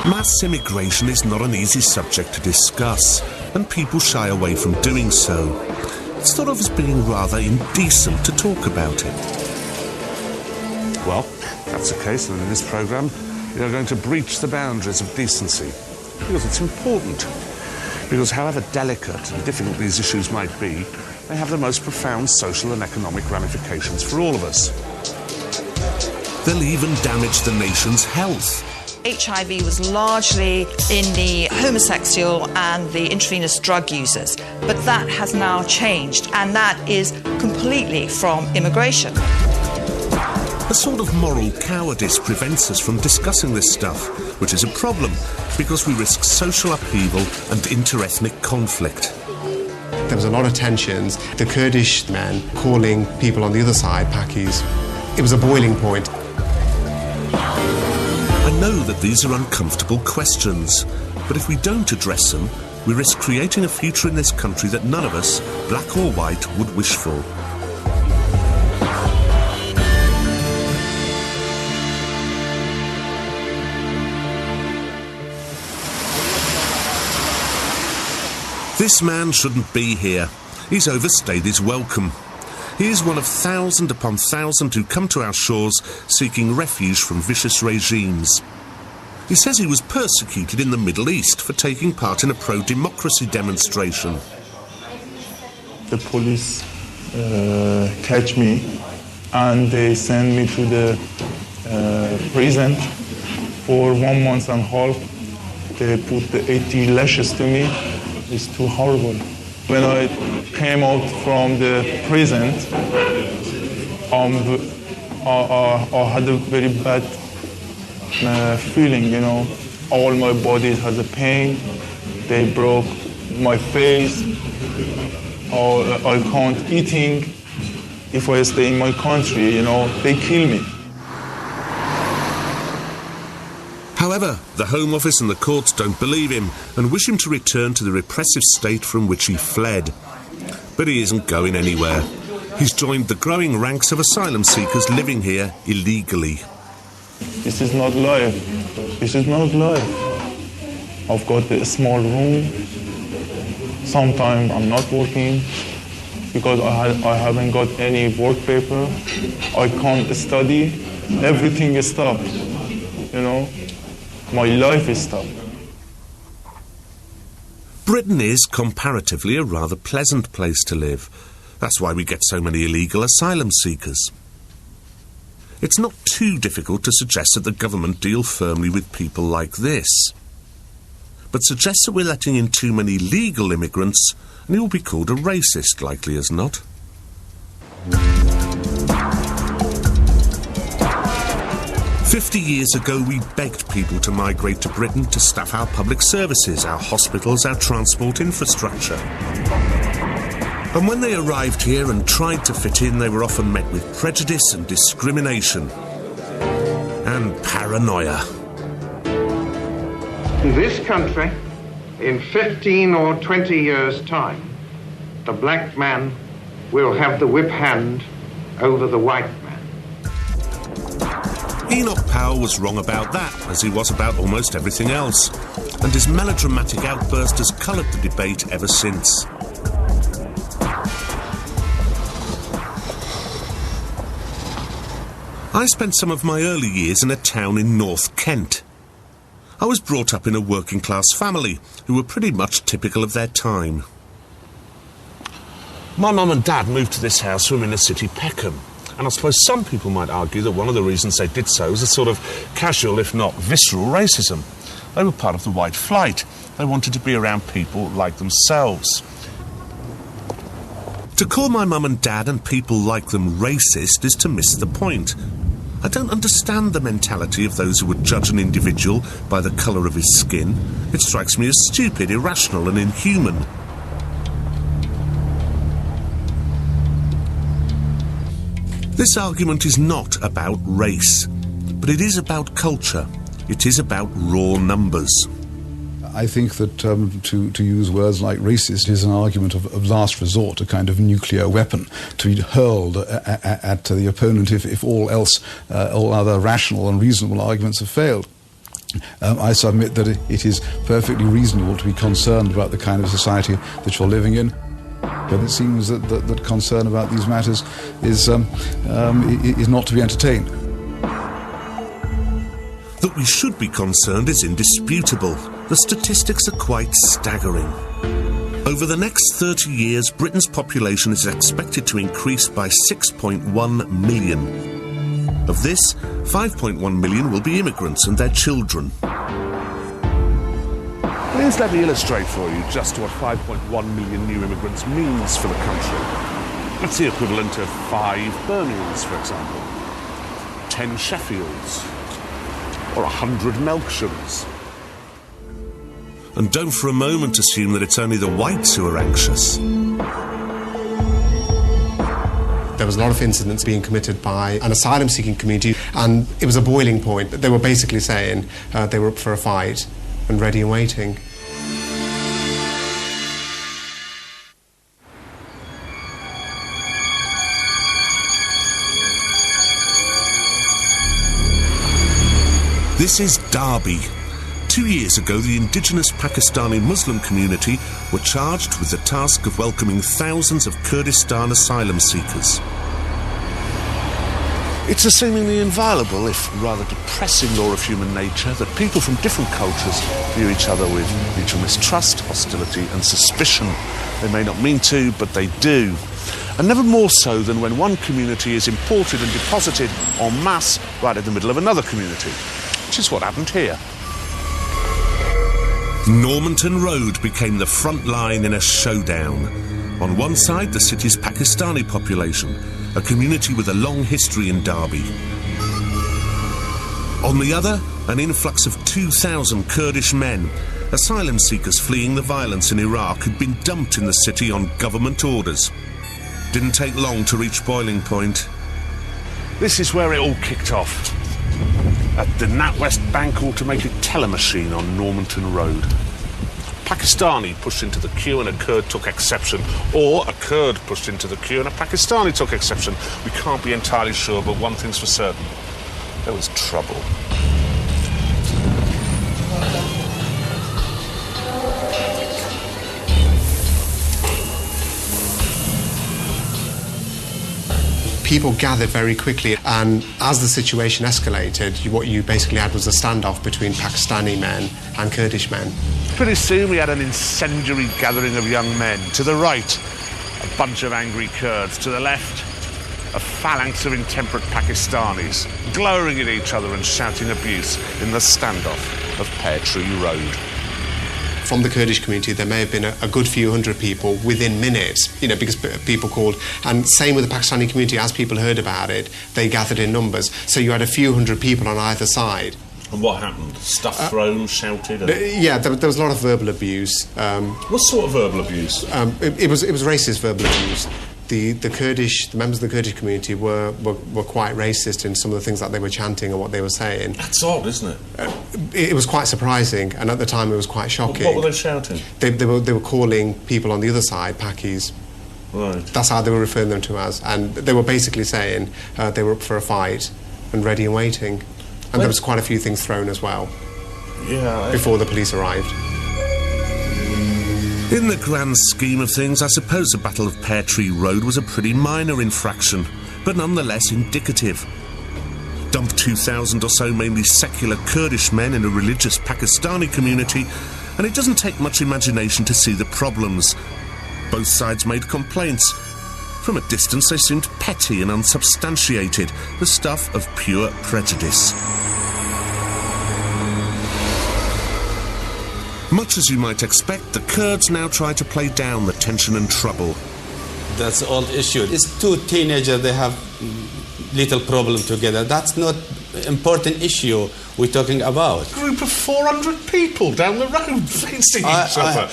Mass immigration is not an easy subject to discuss, and people shy away from doing so. It's thought of as being rather indecent to talk about it. Well, if that's the case, then in this programme, we are going to breach the boundaries of decency. Because it's important. Because however delicate and difficult these issues might be, they have the most profound social and economic ramifications for all of us. They'll even damage the nation's health. HIV was largely in the homosexual and the intravenous drug users, but that has now changed, and that is completely from immigration. A sort of moral cowardice prevents us from discussing this stuff, which is a problem, because we risk social upheaval and inter-ethnic conflict. There was a lot of tensions. The Kurdish men calling people on the other side Pakis. It was a boiling point. I know that these are uncomfortable questions, but if we don't address them, we risk creating a future in this country that none of us, black or white, would wish for. This man shouldn't be here. He's overstayed his welcome. He is one of thousand upon thousand who come to our shores seeking refuge from vicious regimes. He says he was persecuted in the Middle East for taking part in a pro-democracy demonstration. The police catch me and they send me to the prison for 1 month and a half. They put the 80 lashes to me. It's too horrible. When I came out from the prison, I had a very bad feeling, you know. All my body has a pain. They broke my face. I can't eating. If I stay in my country, you know, they kill me. However, the Home Office and the courts don't believe him and wish him to return to the repressive state from which he fled. But he isn't going anywhere. He's joined the growing ranks of asylum seekers living here illegally. This is not life. This is not life. I've got a small room. Sometimes I'm not working because I haven't got any work paper. I can't study. Everything is stopped, you know. My life is stopped. Britain is, comparatively, a rather pleasant place to live. That's why we get so many illegal asylum seekers. It's not too difficult to suggest that the government deal firmly with people like this. But suggest that we're letting in too many legal immigrants, and he will be called a racist, likely as not. "50 years ago, we begged people to migrate to Britain to staff our public services, our hospitals, our transport infrastructure. And when they arrived here and tried to fit in, they were often met with prejudice and discrimination. And paranoia. In this country, in 15 or 20 years' time, the black man will have the whip hand over the white man." Enoch Powell was wrong about that, as he was about almost everything else, and his melodramatic outburst has coloured the debate ever since. I spent some of my early years in a town in North Kent. I was brought up in a working-class family who were pretty much typical of their time. My mum and dad moved to this house from inner city Peckham. And I suppose some people might argue that one of the reasons they did so was a sort of casual, if not visceral, racism. They were part of the white flight. They wanted to be around people like themselves. To call my mum and dad and people like them racist is to miss the point. I don't understand the mentality of those who would judge an individual by the colour of his skin. It strikes me as stupid, irrational and inhuman. This argument is not about race, but it is about culture. It is about raw numbers. I think that to use words like racist is an argument of last resort, a kind of nuclear weapon to be hurled at the opponent if all other rational and reasonable arguments have failed. I submit that it is perfectly reasonable to be concerned about the kind of society that you're living in, but it seems that concern about these matters is not to be entertained. That we should be concerned is indisputable. The statistics are quite staggering. Over the next 30 years, Britain's population is expected to increase by 6.1 million. Of this, 5.1 million will be immigrants and their children. Please let me illustrate for you just what 5.1 million new immigrants means for the country. That's the equivalent of 5 Birminghams, for example, 10 Sheffields, or 100 Melkshams. And don't for a moment assume that it's only the whites who are anxious. There was a lot of incidents being committed by an asylum-seeking community, and it was a boiling point. They were basically saying they were up for a fight and ready and waiting. This is Derby. 2 years ago, the indigenous Pakistani Muslim community were charged with the task of welcoming thousands of Kurdistan asylum seekers. It's a seemingly inviolable, if rather depressing law of human nature that people from different cultures view each other with mutual mistrust, hostility and suspicion. They may not mean to, but they do. And never more so than when one community is imported and deposited en masse right in the middle of another community, which is what happened here. Normanton Road became the front line in a showdown. On one side, the city's Pakistani population, a community with a long history in Derby. On the other, an influx of 2,000 Kurdish men, asylum seekers fleeing the violence in Iraq, had been dumped in the city on government orders. Didn't take long to reach boiling point. This is where it all kicked off. At the NatWest Bank Automated Teller Machine on Normanton Road. Pakistani pushed into the queue and a Kurd took exception, or a Kurd pushed into the queue and a Pakistani took exception. We can't be entirely sure, but one thing's for certain. There was trouble. People gathered very quickly, and as the situation escalated, what you basically had was a standoff between Pakistani men and Kurdish men. Pretty soon we had an incendiary gathering of young men. To the right, a bunch of angry Kurds. To the left, a phalanx of intemperate Pakistanis, glowering at each other and shouting abuse in the standoff of Pear Tree Road. From the Kurdish community, there may have been a good few hundred people within minutes, because people called. And same with the Pakistani community, as people heard about it, they gathered in numbers. So you had a few hundred people on either side. And what happened? Stuff thrown, shouted? Yeah, there was a lot of verbal abuse. What sort of verbal abuse? It was racist verbal abuse. The members of the Kurdish community were quite racist in some of the things that they were chanting and what they were saying. That's odd, isn't it? It was quite surprising, and at the time it was quite shocking. What were they shouting? They were calling people on the other side Pakis. Right. That's how they were referring them to as, and they were basically saying they were up for a fight and ready and waiting. And there was quite a few things thrown as well. Yeah. Before the police arrived. In the grand scheme of things, I suppose the Battle of Pear Tree Road was a pretty minor infraction, but nonetheless indicative. Dump 2,000 or so mainly secular Kurdish men in a religious Pakistani community, and it doesn't take much imagination to see the problems. Both sides made complaints. From a distance, they seemed petty and unsubstantiated, the stuff of pure prejudice. Much as you might expect, the Kurds now try to play down the tension and trouble. That's the old issue. It's two teenagers, they have little problem together. That's not important issue we're talking about. A group of 400 people down the road facing each other.